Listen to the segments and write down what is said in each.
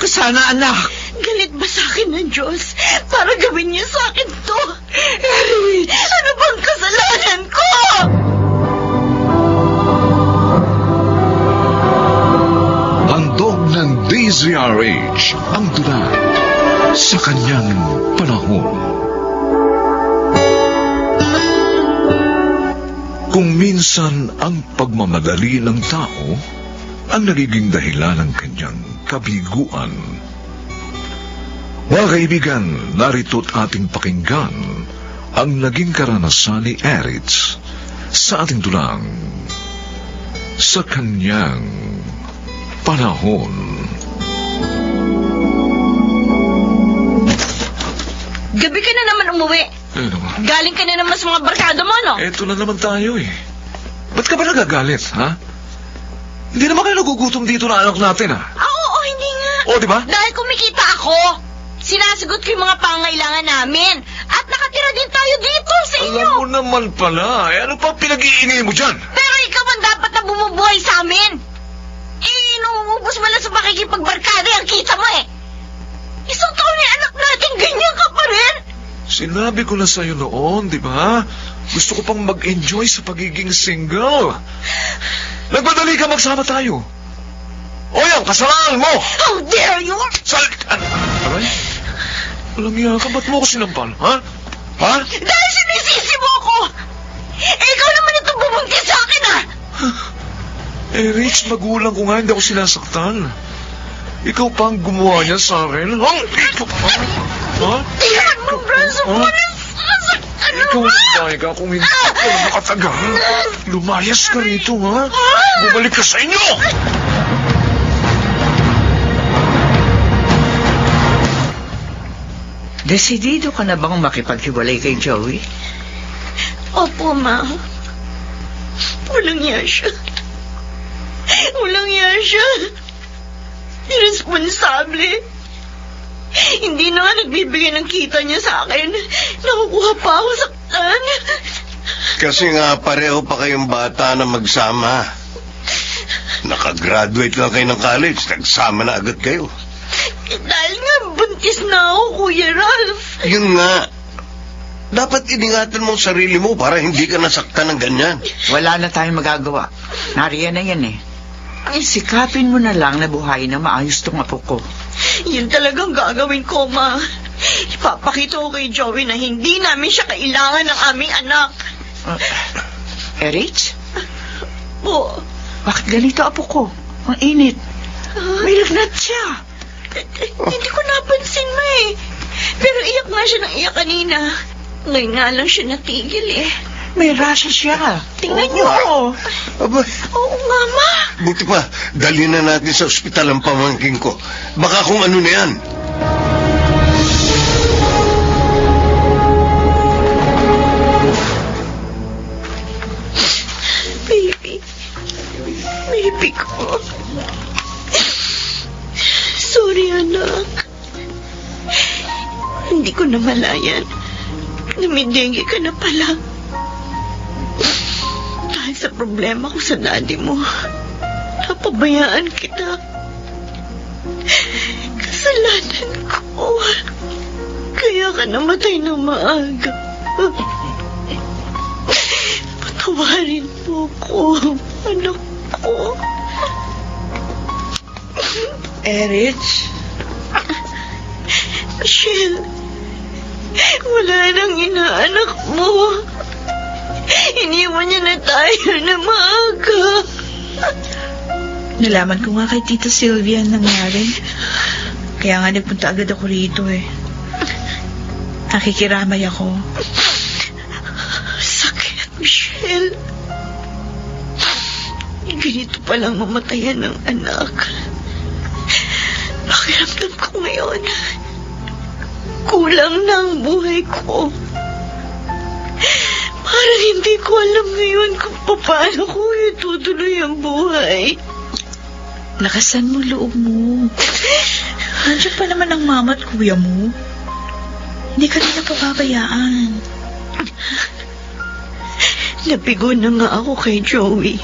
ka sana, anak. Galit ba sa akin ng Diyos para gawin niya sa akin to? Erich! Ano bang kasalanan ko? Handog ng DZRH ang tula sa kanyang panahon. Kung minsan ang pagmamadali ng tao ang nagiging dahilan ng kanyang kabiguan. Mga kaibigan, narito't ating pakinggan ang naging karanasan ni Erich sa ating tulang sa kanyang panahon. Gabi ka na naman umuwi. Galing ka na naman sa mga barkada mo, no? Eto na naman tayo eh. Ba't ka ba nagagalit, ha? Hindi naman kayo nagugutom dito na anak natin, ha? Oo, hindi nga. O, di ba? Dahil kumikita ako, sinasagot ko yung mga pangailangan namin. At nakatira din tayo dito sa inyo. Alam mo naman pala. Ano pa pinag-iingay mo dyan? Pero ikaw ang dapat na bumubuhay sa amin. Inuubos mo lang sa pakikipagbarkada ang kita mo eh. Isang taon ni anak natin, ganyan ka pa rin. Sinabi ko na sa'yo noon, di ba? Gusto ko pang mag-enjoy sa pagiging single. Nagmadali ka, magsama tayo. O yan, kasalanan mo! How dare you! Aray? Alam niya ka, ba't mo ako sinampal, ha? Ha? Dahil sinisisi mo ako! Ikaw naman itong bumungkit sa akin, ha? Rich, magulang ko nga, hindi ako sinasaktan. Ikaw pa ang gumawa niya sa akin. Ha? Tingnan mo, braso mo na sasaktan Ikaw mo! ang bahay ka kung hindi ka makatagal. Lumayas ka rito, ha? Bumalik ka sa inyo! Desidido ka na bang makipaghiwalay kay Joey? Opo, Ma. Walang iya siya. Walang iya siya. Irresponsable. Hindi na nga nagbibigay ng kita niya sa akin. Nakukuha pa ako saktan. Kasi nga pareho pa kayong bata na magsama. Nakagraduate lang kayo ng college, nagsama na agad kayo. Dahil nga buntis na ako, Kuya Ralph. Yun nga. Dapat iningatan mo ang sarili mo para hindi ka nasaktan ng ganyan. Wala na tayong magagawa. Nariyan na yan eh. Sikapin mo na lang na buhayin na maayos tong apo ko. Yun talagang gagawin ko, Ma. Ipapakita ko kay Joey na hindi namin siya kailangan ng aming anak. Erich? Po. Bakit ganito apo ko? Ang init. May lagnat siya. Hindi ko napansin, Ma eh. Pero iyak nga siya ng iyak kanina. Ngayon nga lang siya natigil eh. May rasha siya. Tingnan niyo. Aba, Oo nga, Ma. buti pa, dali na natin sa ospital ang pamangking ko. Baka kung ano na yan. Baby. Baby ko. Sorry, anak. Hindi ko namalayan. Namidengge ka na pala. Dahil sa problema ko sa daddy mo, napabayaan kita. Kasalanan ko. Kaya ka namatay ng maaga. Patawarin mo ko, anak ko. Erich? Michelle, wala nang inaanak mo. Iniwan niya na tayo na maaga. Nalaman ko nga kay Tita Sylvia ang nangyari. Kaya nga nagpunta agad ako rito eh. Nakikiramay ako. Sakit, Michelle. Ganito palang mamatayan ng anak. Pakiramdam ko ngayon. Kulang na ang buhay ko. Parang hindi ko alam ngayon kung paano ko itutuloy ang buhay. Lakasan mo loob mo. Nandiyan pa naman ang mama at kuya mo. Hindi ka nila pababayaan. Nabigo na nga ako kay Joey.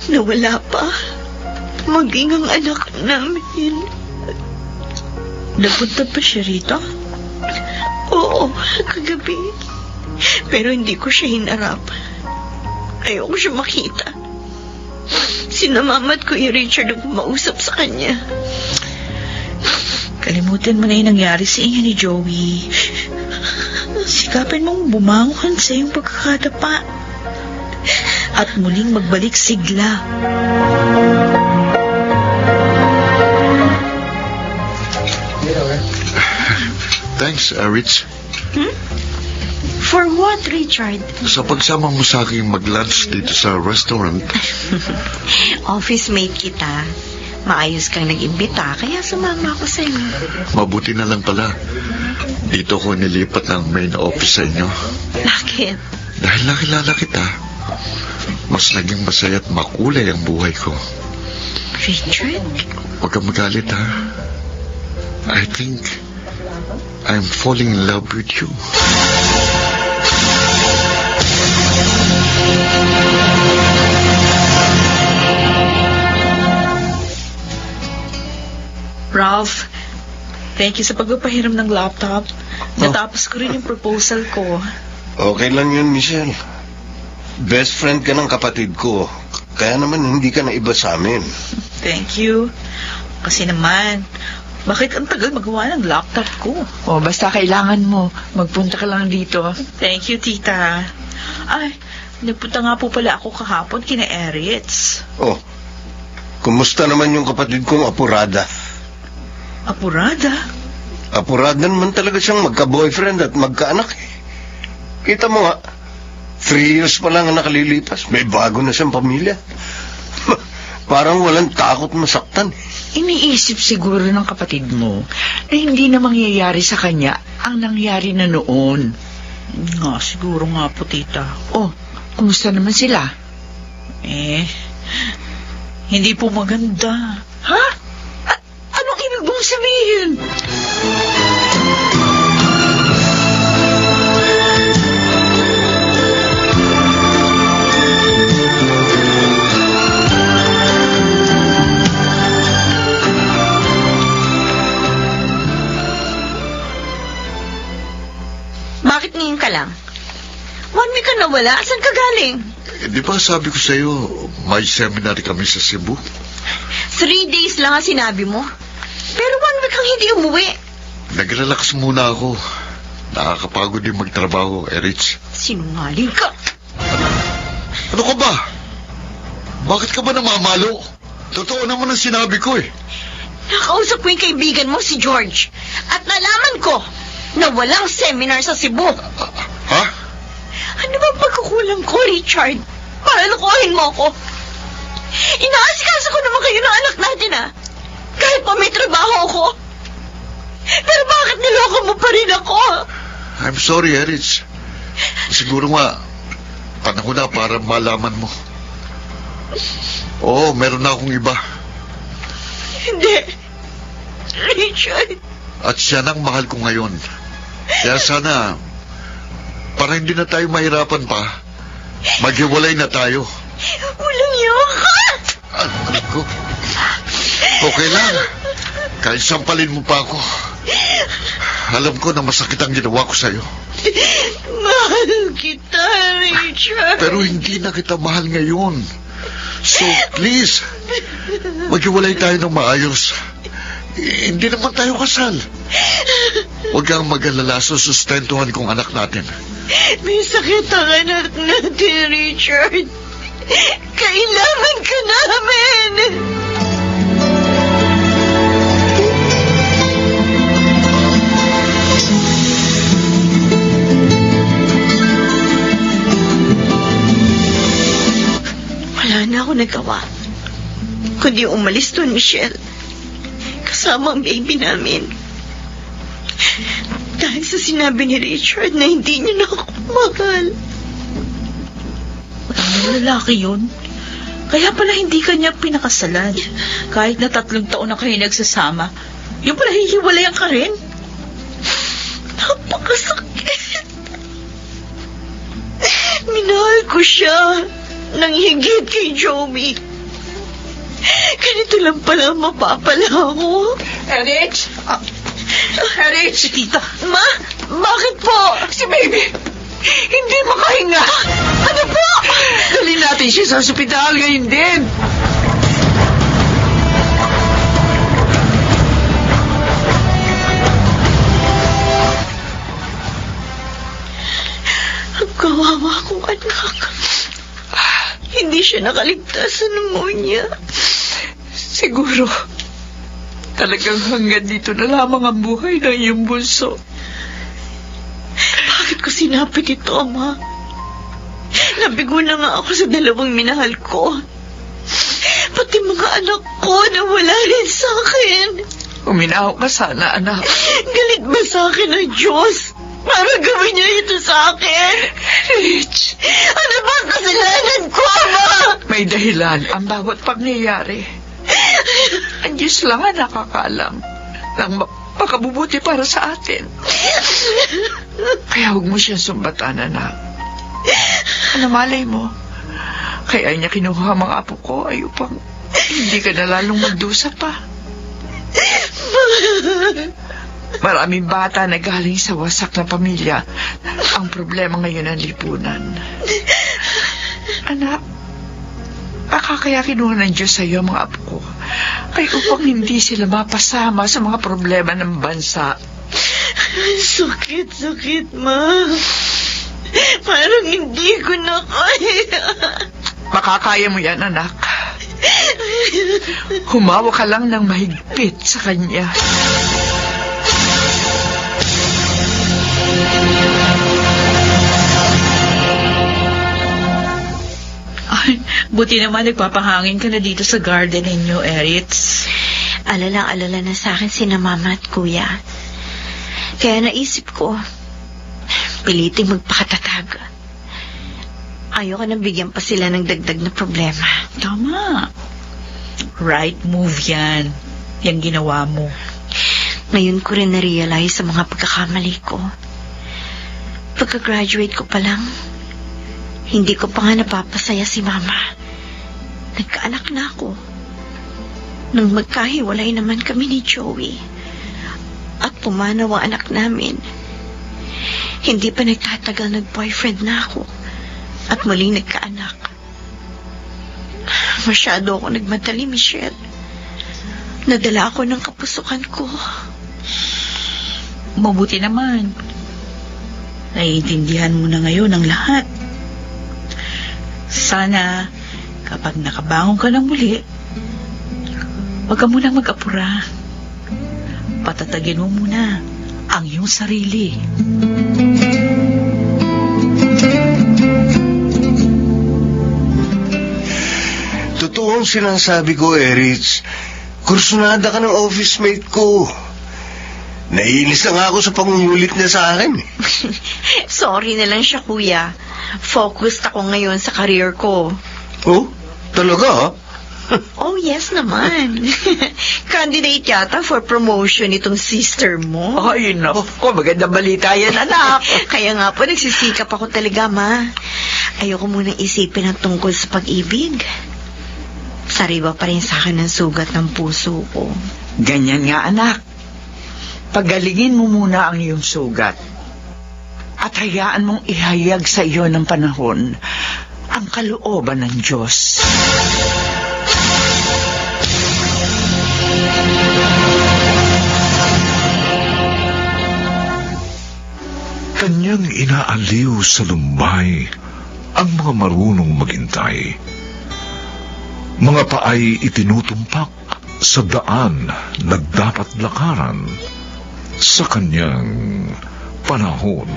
Nawala pa. Maging ang anak namin. Nagpunta pa siya rito? Oo, kagabi. Pero hindi ko siya hinarap. Ayoko siya makita. Sinamamat ko yung Richard ang pumausap sa kanya. Kalimutan mo na yung nangyari sa inyo ni Joey. Sikapin mong bumangon sa iyong pagkakadapa. At muling magbalik sigla. Thanks, Rich. For what, Richard? Sa pagsama mo sa akin mag-lunch dito sa restaurant. Office mate kita. Maayos kang nag-imbita, kaya sumama ako sa inyo. Mabuti na lang pala. Dito ko nilipat ng main office sa inyo. Bakit? Dahil nakilala kita, mas naging masaya at makulay ang buhay ko. Richard? Huwag kang magalit, ha? I think I'm falling in love with you. Ralph, thank you sa pagpapahiram ng laptop. Natapos ko rin yung proposal ko. Okay lang yun, Michelle. Best friend ka ng kapatid ko. Kaya naman hindi ka na iba sa amin. Thank you. Kasi naman, bakit ang tagal magawa ng laptop ko? O, basta kailangan mo. Magpunta ka lang dito. Thank you, tita. Ay, nagpunta nga po pala ako kahapon kina Eritz. Oh, kumusta naman yung kapatid kong Apurada? Apurada? Apurada naman talaga siyang magka-boyfriend at magkaanak eh. Kita mo nga, 3 years pa lang ang nakalilipas. May bago na siyang pamilya. Parang walang takot masaktan. Iniisip siguro ng kapatid mo na hindi na mangyayari sa kanya ang nangyari na noon. Nga, siguro nga po, tita. Oh, kumusta naman sila? Hindi po maganda. Ha? Anong ibig mong sabihin? Bakit ngayon ka lang? 1 week ka nawala? Saan ka galing? Di ba sabi ko sa'yo, may seminar kami sa Cebu? 3 days lang ang sinabi mo. Pero 1 week kang hindi umuwi. Nag-relax muna ako. Nakakapagod din magtrabaho, Erich. Sinungaling ka. Ano ka ba? Bakit ka ba namamalo? Totoo naman ang sinabi ko eh. Nakausap ko yung kaibigan mo, si George. At nalaman ko na walang seminar sa Cebu. Ha? Ano bang pagkukulang ko, Richard? Para lukuhin mo ako. Inaasikaso ko naman kayo ng anak natin, ha? Kahit pa may trabaho ako. Pero bakit niloko mo pa rin ako? I'm sorry, Erich. Siguro nga, panahon na para malaman mo. Oo, meron na akong iba. Hindi. Richard. At siya nang mahal ko ngayon. Kaya sana, para hindi na tayo mahirapan pa, maghiwalay na tayo. Walang yun ka. Ano ko? Okay lang. Kahit sampalin mo pa ako. Alam ko na masakit ang ginawa ko sa'yo. Mahal kita, Richard. Pero hindi na kita mahal ngayon. So, please, maghiwalay tayo ng maayos. Hindi naman tayo kasal. Huwag kang mag-alala, sustentuhan kong anak natin. May sakit ang anak natin, Richard. Kailangan ka namin. Wala na ako nagawa. Kundi umalis doon, Michelle. Kasama ang baby namin. Dahil sa sinabi ni Richard na hindi niya na ako mahal. Ano lalaki yun? Kaya pala hindi kanya pinakasalan. Kahit na 3 taon na kayo nagsasama. Yung pala hihiwalayan ka rin? Napakasakit. Minahal ko siya nang higit kay Joey. Ganito lang pala mapapala ako. Erich! Eric! Si tita! Ma? Bakit po? Si baby! Hindi makahinga! Ano po? Dali natin siya sa ospital ngayon din! Ang kawawa kong anak. Hindi siya nakaligtas sa pneumonia. Siguro, talagang hanggang dito na lamang ang buhay ng iyong bunso. Bakit ko sinapit ito, Ama? Nabigo na nga ako sa dalawang minahal ko. Pati mga anak ko nawala rin sa akin. Uminaw ka sana, anak. Galit ba sa akin ang Diyos? Para gawin niya ito sa akin? Rich, Ano ba ang kasalanan ko, Ama? may dahilan ang bawat pangyayari. Ang Diyos lang ang nakakaalam ng makabubuti para sa atin. Kaya huwag mo siyang sumbatan, anak. Ano malay mo? Kaya niya kinuha ang mga apo ko ay upang hindi ka na lalong magdusa pa. Maraming bata na galing sa wasak na pamilya. Ang problema ngayon ang lipunan. Anak, baka kaya kinuha ng Diyos sa iyo ang mga apo ko ay upang hindi sila mapasama sa mga problema ng bansa. Sakit, Ma. Parang hindi ko na kaya. Makakaya mo yan, anak. Humawa ka lang ng mahigpit sa kanya. Ay, buti naman nagpapahangin ka na dito sa garden ninyo, Eritz. Alala na sa akin sina Mama at Kuya. Kaya naisip ko, piliting magpakatatag. Ayoko nang bigyan pa sila ng dagdag na problema. Tama. Right move yan. Yan ginawa mo. Ngayon ko rin na-realize sa mga pagkakamali ko. Pagka-graduate ko pa lang, hindi ko pa nga napapasaya si Mama. Nagkaanak na ako. Nang magkahiwalay naman kami ni Joey at pumanaw ang anak namin, hindi pa nagtatagal nag-boyfriend na ako at muling nagkaanak. Masyado ako nagmadali, Michelle. Nadala ako ng kapusukan ko. Mabuti naman. Naiintindihan mo na ngayon ang lahat. Sana, kapag nakabangon ka ng muli, huwag ka munang mag-apura. Patatagin mo muna ang iyong sarili. Totoo ang sinasabi ko, Eritz. Kursunada ka ng office mate ko. Naiinis na nga ako sa pangungulit niya sa akin. Sorry na lang siya, Kuya. Focused ako ngayon sa career ko. Oh? Talaga, ha? Oh, yes naman. Candidate yata for promotion itong sister mo. Ay, naku, magandang balita yan, anak. Kaya nga po, nagsisikap ako talaga, Ma. Ayoko munang isipin ang tungkol sa pag-ibig. Sariwa pa rin sa akin ang sugat ng puso ko. Ganyan nga, anak. Pagalingin mo muna ang iyong sugat. At hayaan mong ihayag sa iyo ng panahon ang kalooban ng Diyos. Kanyang inaaliw sa lumbay ang mga marunong maghintay. Mga paay itinutumpak sa daan na dapat lakaran sa kanyang panahon.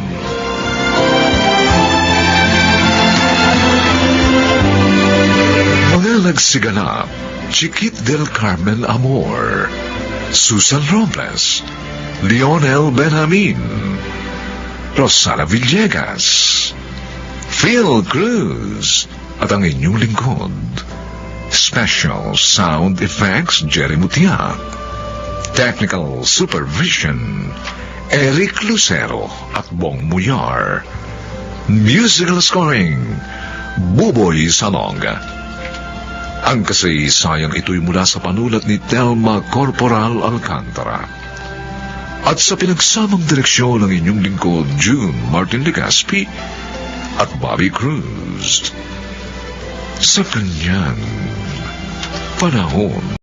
Mga nagsiganap, Chiquit del Carmen Amor, Susan Robles, Lionel Benjamin, Rosana Villegas, Phil Cruz, at ang inyong lingkod, Special Sound Effects Jerry Mutia, Technical Supervision Eric Lucero at Bong Muyar, Musical Scoring Buboy Salonga. Ang kasaysayang ito'y mula sa panulat ni Telma Corporal Alcantara. at sa pinagsamang direksyon ng inyong lingkod, June Martin Legaspi at Bobby Cruz. Sa kanyang panahon.